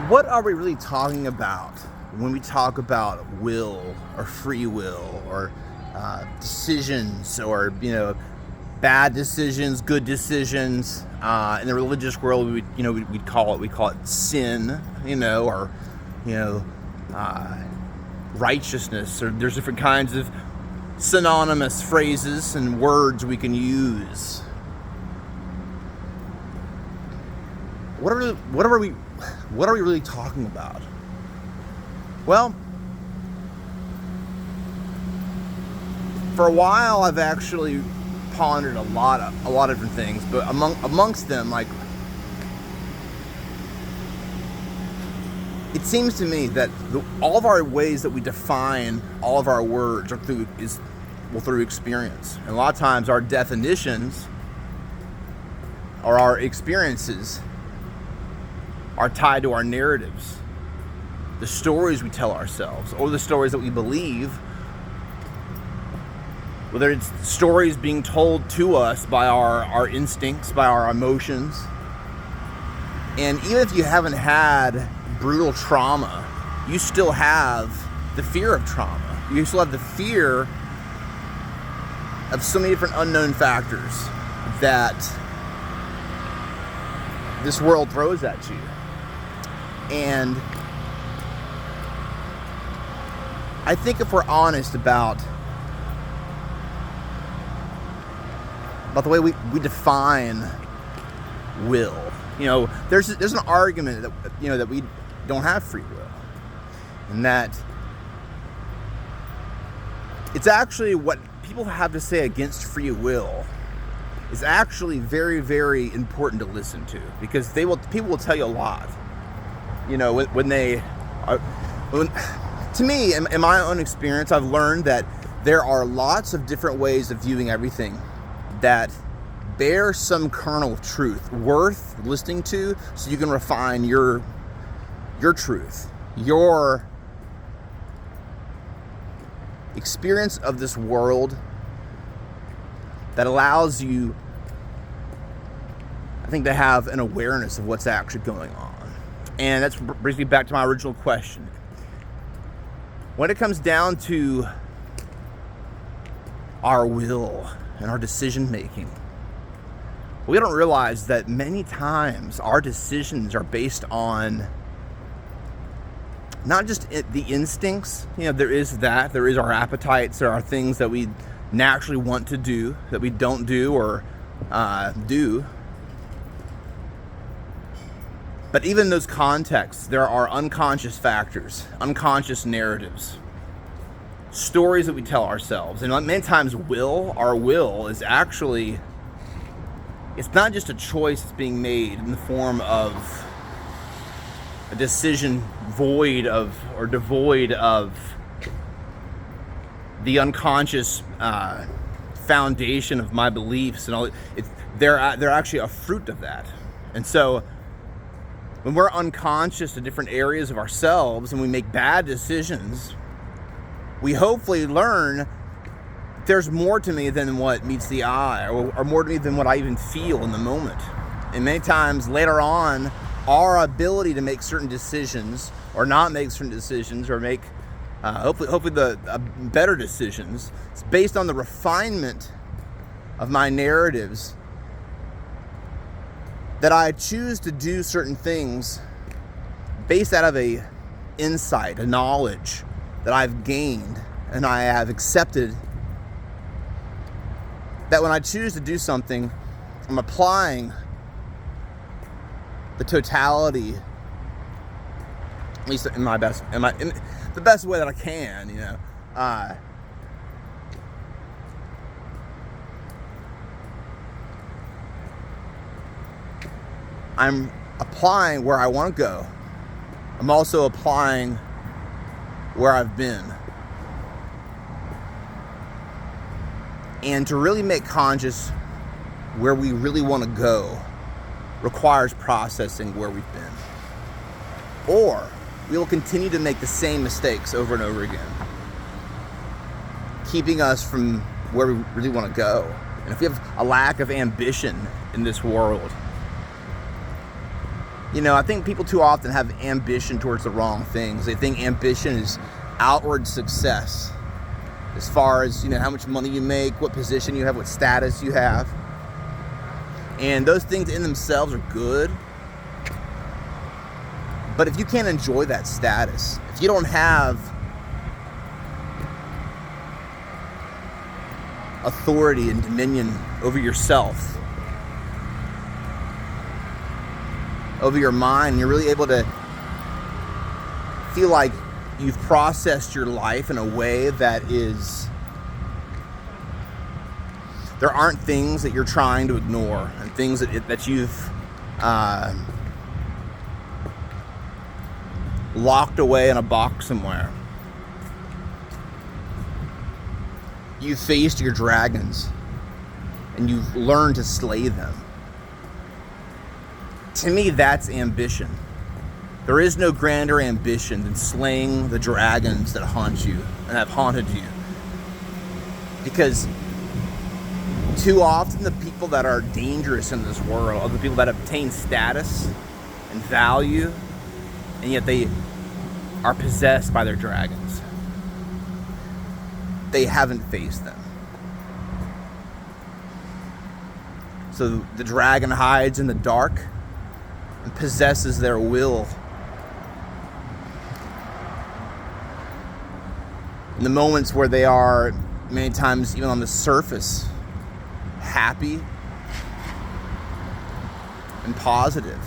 What are we really talking about when we talk about will or free will or decisions or bad decisions, good decisions? In the religious world, we'd call it sin, or you know righteousness. Or there's different kinds of synonymous phrases and words we can use. What are we really talking about? Well, for a while I've actually pondered a lot of different things, but amongst them, like, it seems to me that all of our ways that we define all of our words are through experience. And a lot of times our definitions or our experiences are tied to our narratives, the stories we tell ourselves, or the stories that we believe, whether it's stories being told to us by our instincts, by our emotions. And even if you haven't had brutal trauma, you still have the fear of trauma. You still have the fear of so many different unknown factors that this world throws at you. And I think if we're honest about the way we define will, there's an argument that we don't have free will, and that it's actually what people have to say against free will is actually very, very important to listen to, because people will tell you a lot. To me, in my own experience, I've learned that there are lots of different ways of viewing everything that bear some kernel of truth worth listening to, so you can refine your truth, your experience of this world, that allows you, I think, to have an awareness of what's actually going on. And that brings me back to my original question. When it comes down to our will and our decision making, we don't realize that many times our decisions are based on not just the instincts. There is our appetites, there are things that we naturally want to do that we don't do or do. But even in those contexts, there are unconscious factors, unconscious narratives, stories that we tell ourselves. And many times our will is actually, it's not just a choice that's being made in the form of a decision void of or devoid of the unconscious foundation of my beliefs and all. They're actually a fruit of that. And so when we're unconscious to different areas of ourselves and we make bad decisions, we hopefully learn there's more to me than what meets the eye, or more to me than what I even feel in the moment. And many times later on, our ability to make certain decisions or not make certain decisions, or make hopefully the better decisions, it's based on the refinement of my narratives, that I choose to do certain things based out of a insight, a knowledge that I've gained and I have accepted, that when I choose to do something, I'm applying the totality, at least in the best way that I can, I'm applying where I want to go. I'm also applying where I've been. And to really make conscious where we really want to go requires processing where we've been. Or we will continue to make the same mistakes over and over again, keeping us from where we really want to go. And if we have a lack of ambition in this world, I think people too often have ambition towards the wrong things. They think ambition is outward success, as far as, how much money you make, what position you have, what status you have. And those things in themselves are good. But if you can't enjoy that status, if you don't have authority and dominion over yourself, over your mind, you're really able to feel like you've processed your life in a way that is, there aren't things that you're trying to ignore and things that you've locked away in a box somewhere. You've faced your dragons and you've learned to slay them. To me, that's ambition. There is no grander ambition than slaying the dragons that haunt you and have haunted you. Because too often the people that are dangerous in this world are the people that obtain status and value, and yet they are possessed by their dragons. They haven't faced them. So the dragon hides in the dark and possesses their will. In the moments where they are, many times even on the surface, happy and positive,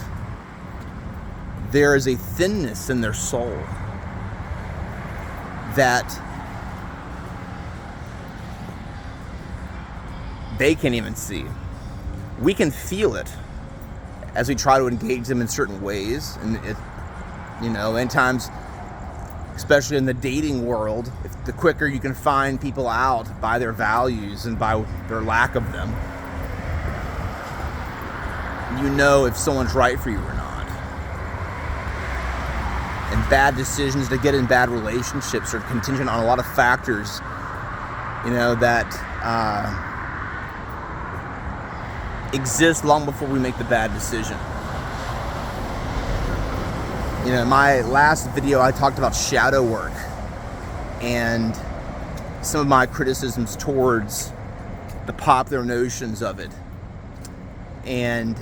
there is a thinness in their soul that they can't even see. We can feel it as we try to engage them in certain ways. And many times, especially in the dating world, the quicker you can find people out by their values and by their lack of them, if someone's right for you or not. And bad decisions to get in bad relationships are contingent on a lot of factors, that exist long before we make the bad decision. In my last video, I talked about shadow work and some of my criticisms towards the popular notions of it. And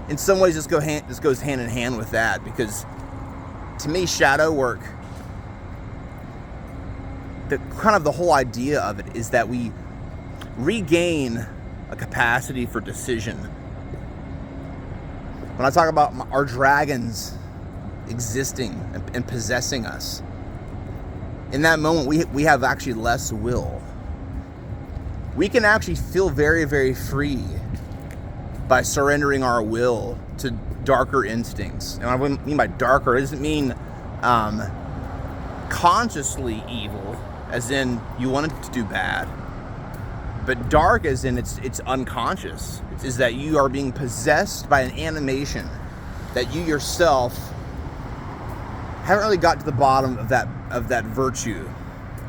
in some ways, this goes hand in hand with that, because to me, shadow work, the whole idea of it is that we regain a capacity for decision. When I talk about our dragons existing and possessing us, in that moment we have actually less will. We can actually feel very, very free by surrendering our will to darker instincts. And what I mean by darker, it doesn't mean consciously evil, as in you wanted to do bad. But dark as in it's unconscious. It's that you are being possessed by an animation that you yourself haven't really got to the bottom of that virtue,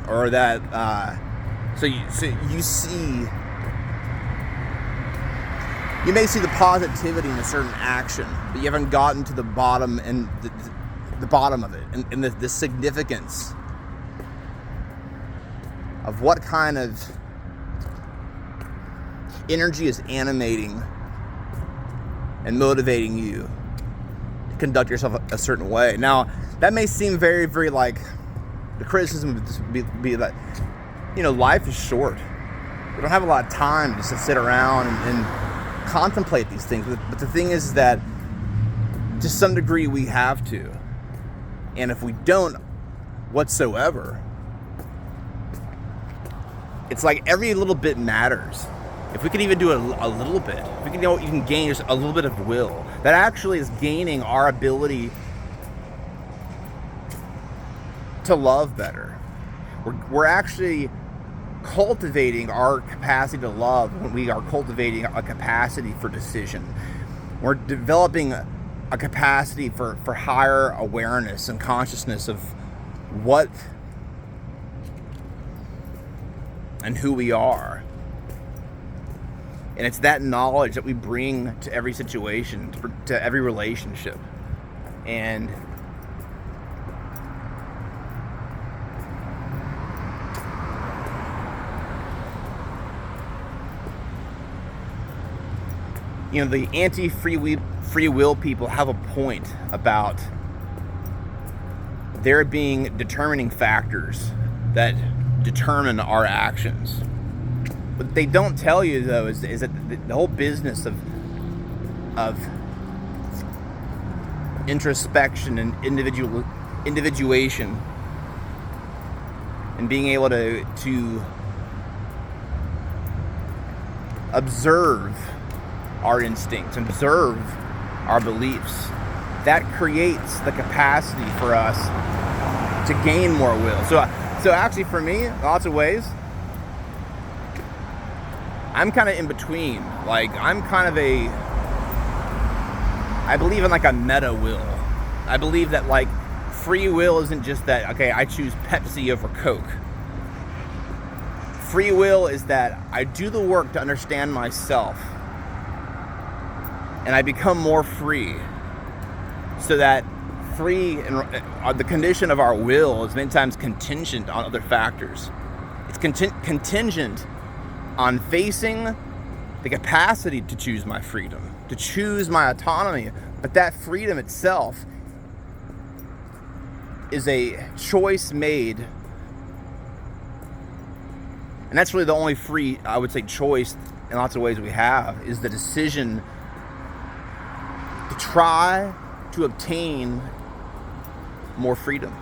or that so you see, you may see the positivity in a certain action, but you haven't gotten to the bottom and the bottom of it, and the significance of what kind of energy is animating and motivating you to conduct yourself a certain way. Now, that may seem very, very like, the criticism would be that, life is short. We don't have a lot of time just to sit around and contemplate these things. But the thing is that to some degree we have to. And if we don't whatsoever, it's like every little bit matters. If we can even do a little bit, if we can, you can gain just a little bit of will, that actually is gaining our ability to love better. We're actually cultivating our capacity to love when we are cultivating a capacity for decision. We're developing a capacity for higher awareness and consciousness of what and who we are. And it's that knowledge that we bring to every situation, to every relationship. And you know, the anti-free will people have a point about there being determining factors that determine our actions. What they don't tell you, though, is that the whole business of introspection and individuation and being able to observe our instincts and observe our beliefs, that creates the capacity for us to gain more will. So actually, for me, in lots of ways, I'm kind of in between. Like, I'm kind of I believe in like a meta will. I believe that like free will isn't just that, okay, I choose Pepsi over Coke. Free will is that I do the work to understand myself and I become more free, so that free and the condition of our will is many times contingent on other factors. It's contingent on facing the capacity to choose my freedom, to choose my autonomy. But that freedom itself is a choice made. And that's really the only free, I would say, choice in lots of ways we have, is the decision to try to obtain more freedom.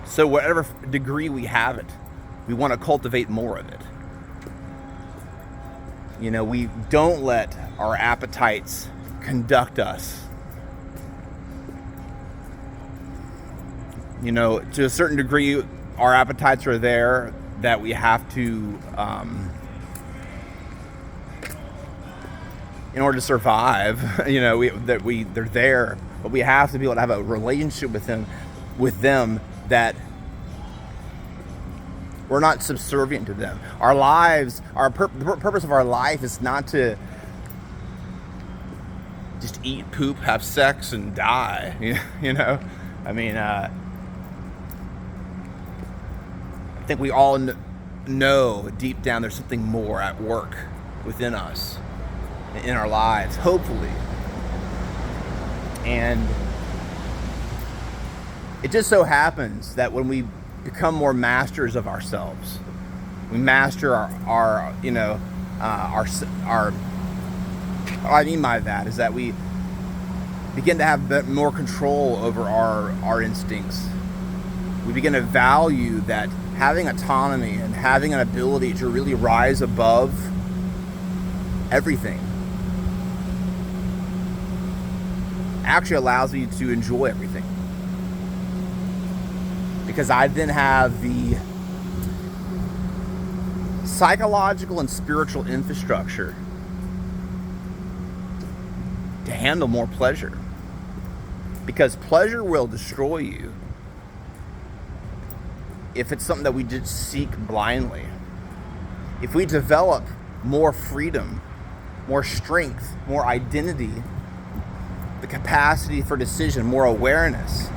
So whatever degree we have it, we want to cultivate more of it. You know, we don't let our appetites conduct us. You know, to a certain degree, our appetites are there that we have to, in order to survive, you know, they're there, but we have to be able to have a relationship with them that we're not subservient to them. Our lives, the purpose of our life is not to just eat, poop, have sex, and die. You know, I mean, I think we all know deep down there's something more at work within us, in our lives, hopefully. And it just so happens that when we become more masters of ourselves, we master our what I mean by that is that we begin to have more control over our instincts. We begin to value that having autonomy and having an ability to really rise above everything actually allows me to enjoy everything. Because I then have the psychological and spiritual infrastructure to handle more pleasure. Because pleasure will destroy you if it's something that we just seek blindly. If we develop more freedom, more strength, more identity, the capacity for decision, more awareness,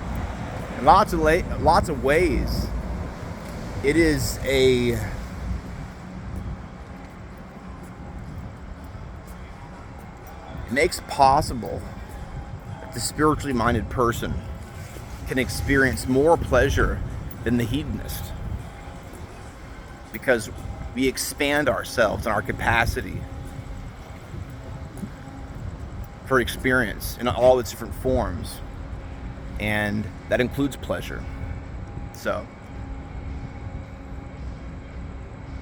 in lots of ways, it makes possible that the spiritually minded person can experience more pleasure than the hedonist, because we expand ourselves and our capacity for experience in all its different forms, and that includes pleasure. So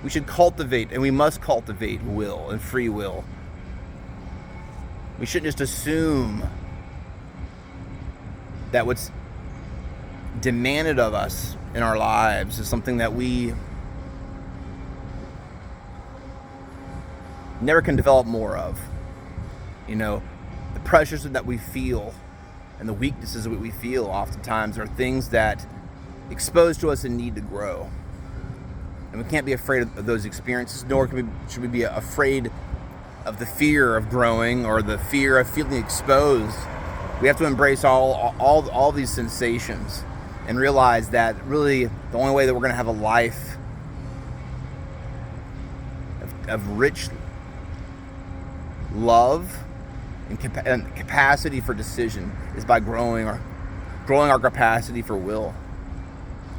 we should cultivate, and we must cultivate, will and free will. We shouldn't just assume that what's demanded of us in our lives is something that we never can develop more of. You know, the pressures that we feel and the weaknesses that we feel oftentimes are things that expose to us and need to grow. And we can't be afraid of those experiences, nor should we be afraid of the fear of growing or the fear of feeling exposed. We have to embrace all these sensations and realize that really the only way that we're going to have a life of rich love and capacity for decision is by growing our capacity for will.